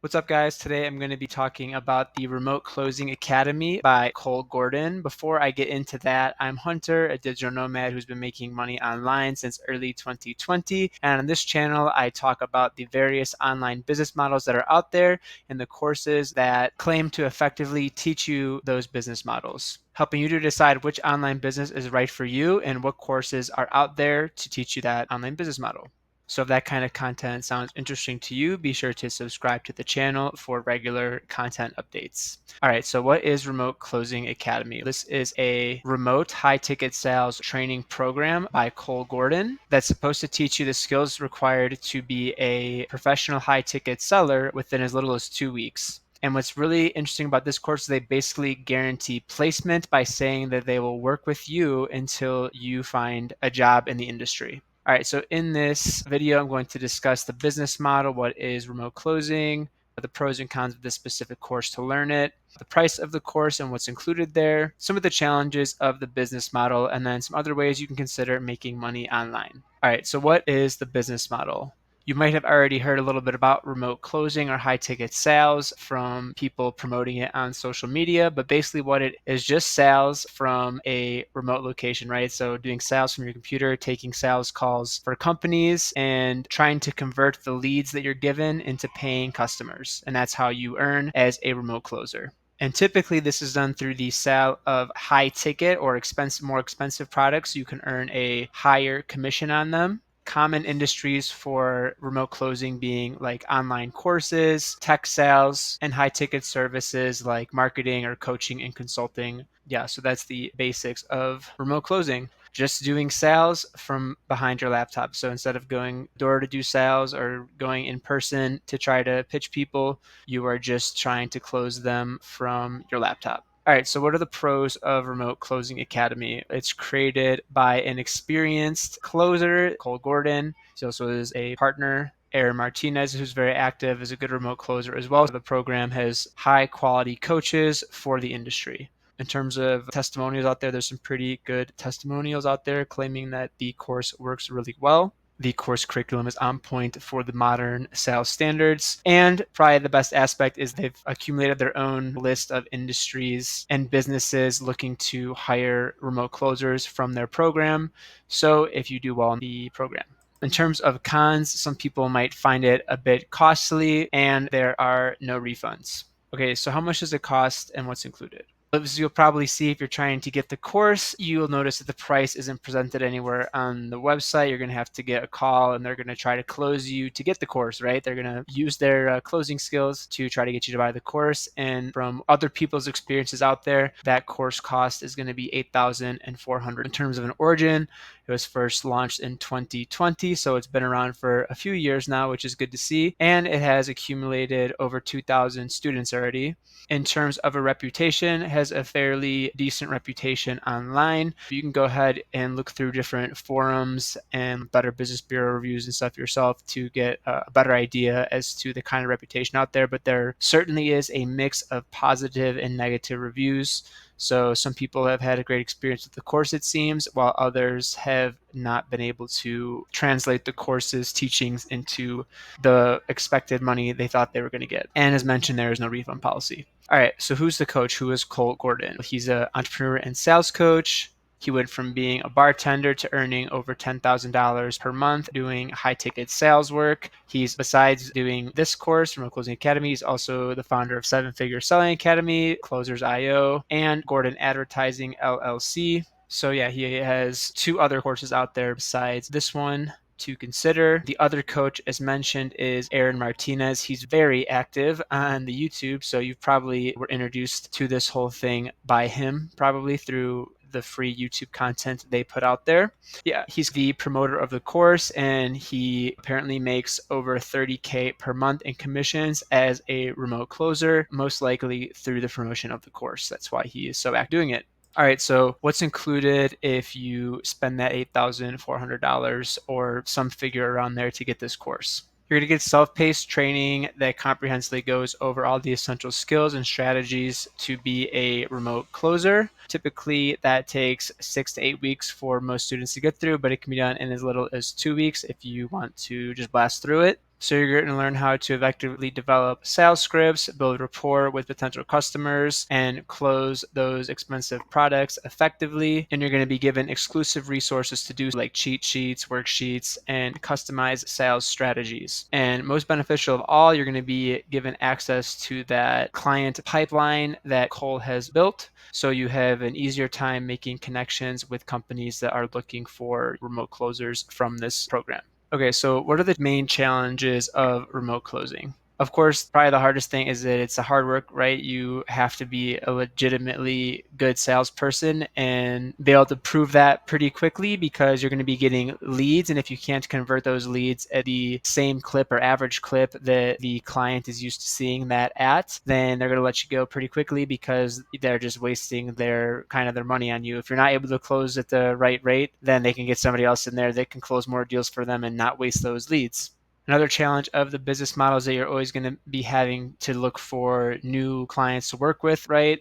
What's up, guys? Today I'm going to be talking about the Remote Closing Academy by Cole Gordon. Before I get into that, I'm Hunter, a digital nomad who's been making money online since early 2020. And on this channel, I talk about the various online business models that are out there and the courses that claim to effectively teach you those business models, helping you to decide which online business is right for you and what courses are out there to teach you that online business model. So if that kind of content sounds interesting to you, be sure to subscribe to the channel for regular content updates. All right, so what is Remote Closing Academy? This is a remote high-ticket sales training program by Cole Gordon that's supposed to teach you the skills required to be a professional high-ticket seller within as little as 2 weeks. And what's really interesting about this course is they basically guarantee placement by saying that they will work with you until you find a job in the industry. All right, so in this video, I'm going to discuss the business model, what is remote closing, the pros and cons of this specific course to learn it, the price of the course and what's included there, some of the challenges of the business model, and then some other ways you can consider making money online. All right, so what is the business model? You might have already heard a little bit about remote closing or high ticket sales from people promoting it on social media, but basically what it is just sales from a remote location, right? So doing sales from your computer, taking sales calls for companies and trying to convert the leads that you're given into paying customers. And that's how you earn as a remote closer. And typically this is done through the sale of high ticket or more expensive products. So you can earn a higher commission on them. Common industries for remote closing being like online courses, tech sales, and high ticket services like marketing or coaching and consulting. Yeah, so that's the basics of remote closing. Just doing sales from behind your laptop. So instead of going door to do sales or going in person to try to pitch people, you are just trying to close them from your laptop. All right, so what are the pros of Remote Closing Academy? It's created by an experienced closer, Cole Gordon. He also is a partner, Aaron Martinez, who's very active, is a good remote closer as well. The program has high quality coaches for the industry. In terms of testimonials out there, there's some pretty good testimonials out there claiming that the course works really well. The course curriculum is on point for the modern sales standards. And probably the best aspect is they've accumulated their own list of industries and businesses looking to hire remote closers from their program. So if you do well in the program. In terms of cons, some people might find it a bit costly and there are no refunds. Okay, so how much does it cost and what's included? As you'll probably see if you're trying to get the course, you'll notice that the price isn't presented anywhere on the website. You're going to have to get a call and they're going to try to close you to get the course, right? They're going to use their closing skills to try to get you to buy the course. And from other people's experiences out there, that course cost is going to be $8,400. In terms of an origin, it was first launched in 2020, so it's been around for a few years now, which is good to see. And it has accumulated over 2,000 students already. In terms of a reputation, it has a fairly decent reputation online. You can go ahead and look through different forums and Better Business Bureau reviews and stuff yourself to get a better idea as to the kind of reputation out there. But there certainly is a mix of positive and negative reviews. So some people have had a great experience with the course, it seems, while others have not been able to translate the course's teachings into the expected money they thought they were going to get. And as mentioned, there is no refund policy. All right, so who's the coach? Who is Cole Gordon? He's an entrepreneur and sales coach. He went from being a bartender to earning over $10,000 per month doing high ticket sales work. Besides doing this course, Remote Closing Academy, he's also the founder of Seven Figure Selling Academy, Closers IO, and Gordon Advertising LLC. So yeah, he has two other courses out there besides this one to consider. The other coach, as mentioned, is Aaron Martinez. He's very active on the YouTube, so you probably were introduced to this whole thing by him, probably through the free YouTube content they put out there. Yeah, he's the promoter of the course and he apparently makes over 30K per month in commissions as a remote closer, most likely through the promotion of the course. That's why he is so active doing it. All right, so what's included if you spend that $8,400 or some figure around there to get this course? You're going to get self-paced training that comprehensively goes over all the essential skills and strategies to be a remote closer. Typically, that takes 6 to 8 weeks for most students to get through, but it can be done in as little as 2 weeks if you want to just blast through it. So you're going to learn how to effectively develop sales scripts, build rapport with potential customers, and close those expensive products effectively. And you're going to be given exclusive resources to do like cheat sheets, worksheets, and customized sales strategies. And most beneficial of all, you're going to be given access to that client pipeline that Cole has built. So you have an easier time making connections with companies that are looking for remote closers from this program. Okay, so what are the main challenges of remote closing? Of course, probably the hardest thing is that it's a hard work, right? You have to be a legitimately good salesperson and be able to prove that pretty quickly because you're going to be getting leads. And if you can't convert those leads at the same clip or average clip that the client is used to seeing that at, then they're going to let you go pretty quickly because they're just wasting their money on you. If you're not able to close at the right rate, then they can get somebody else in there that can close more deals for them and not waste those leads. Another challenge of the business model is that you're always going to be having to look for new clients to work with, right?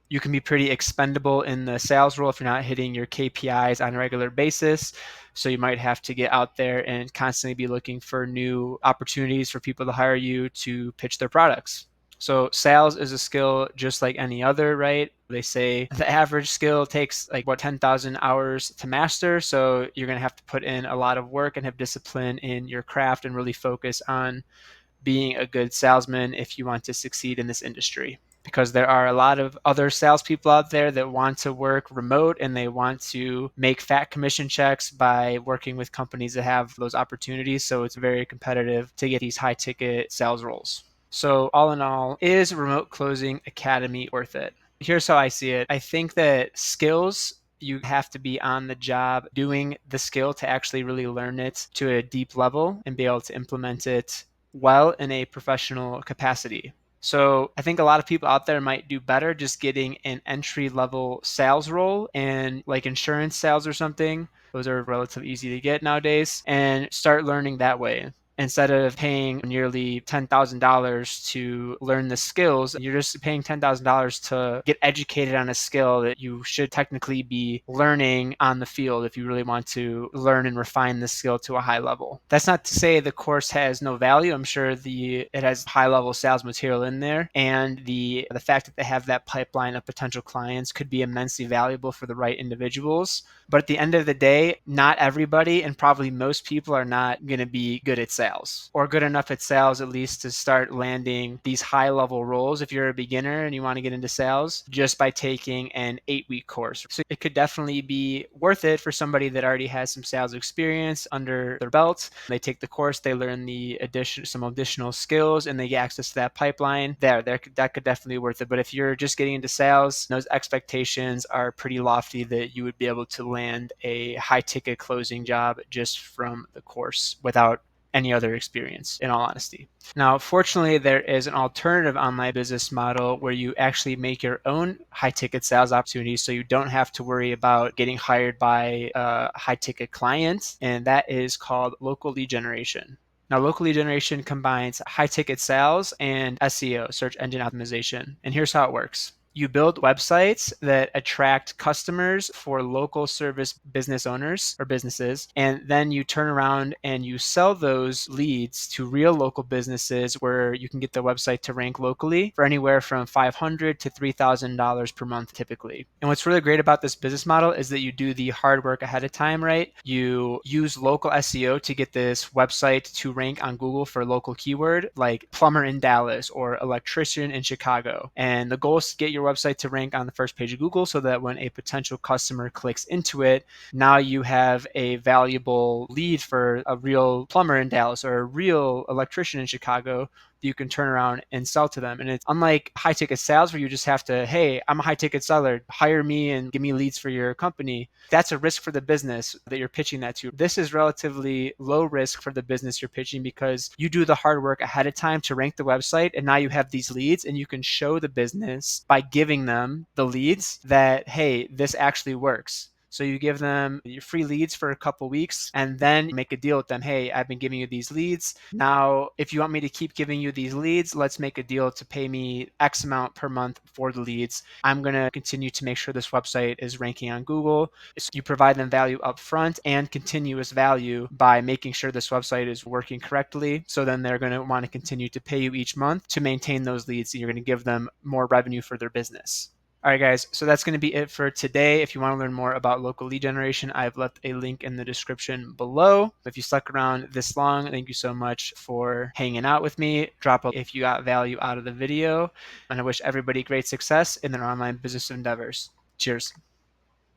You can be pretty expendable in the sales role if you're not hitting your KPIs on a regular basis. So you might have to get out there and constantly be looking for new opportunities for people to hire you to pitch their products. So sales is a skill just like any other, right? They say the average skill takes 10,000 hours to master. So you're going to have to put in a lot of work and have discipline in your craft and really focus on being a good salesman if you want to succeed in this industry. Because there are a lot of other salespeople out there that want to work remote and they want to make fat commission checks by working with companies that have those opportunities. So it's very competitive to get these high ticket sales roles. So all in all, is Remote Closing Academy worth it? Here's how I see it. I think that skills, you have to be on the job doing the skill to actually really learn it to a deep level and be able to implement it well in a professional capacity. So I think a lot of people out there might do better just getting an entry level sales role and like insurance sales or something. Those are relatively easy to get nowadays and start learning that way. Instead of paying nearly $10,000 to learn the skills, you're just paying $10,000 to get educated on a skill that you should technically be learning on the field if you really want to learn and refine the skill to a high level. That's not to say the course has no value. I'm sure it has high level sales material in there, and the fact that they have that pipeline of potential clients could be immensely valuable for the right individuals. But at the end of the day, not everybody and probably most people are not going to be good at sales or good enough at sales at least to start landing these high level roles if you're a beginner and you want to get into sales just by taking an 8-week course. So it could definitely be worth it for somebody that already has some sales experience under their belt. They take the course, they learn some additional skills, and they get access to that pipeline. That could definitely be worth it. But if you're just getting into sales, those expectations are pretty lofty that you would be able to land a high ticket closing job just from the course without any other experience, in all honesty. Now, fortunately, there is an alternative online business model where you actually make your own high ticket sales opportunities so you don't have to worry about getting hired by a high ticket client, and that is called local lead generation. Now, local lead generation combines high ticket sales and SEO, search engine optimization. And here's how it works. You build websites that attract customers for local service business owners or businesses, and then you turn around and you sell those leads to real local businesses where you can get the website to rank locally for anywhere from $500 to $3,000 per month typically. And what's really great about this business model is that you do the hard work ahead of time, right? You use local SEO to get this website to rank on Google for local keyword like plumber in Dallas or electrician in Chicago. And the goal is to get your website to rank on the first page of Google so that when a potential customer clicks into it, now you have a valuable lead for a real plumber in Dallas or a real electrician in Chicago that you can turn around and sell to them. And it's unlike high ticket sales where you just have to, hey, I'm a high ticket seller, hire me and give me leads for your company. That's a risk for the business that you're pitching that to. This is relatively low risk for the business you're pitching because you do the hard work ahead of time to rank the website, and now you have these leads and you can show the business by giving them the leads that, hey, this actually works. So you give them your free leads for a couple weeks and then make a deal with them. Hey, I've been giving you these leads. Now, if you want me to keep giving you these leads, let's make a deal to pay me X amount per month for the leads. I'm going to continue to make sure this website is ranking on Google. So you provide them value up front and continuous value by making sure this website is working correctly. So then they're going to want to continue to pay you each month to maintain those leads. And you're going to give them more revenue for their business. All right, guys, so that's going to be it for today. If you want to learn more about local lead generation, I've left a link in the description below. If you stuck around this long, thank you so much for hanging out with me. Drop a if you got value out of the video, and I wish everybody great success in their online business endeavors. Cheers.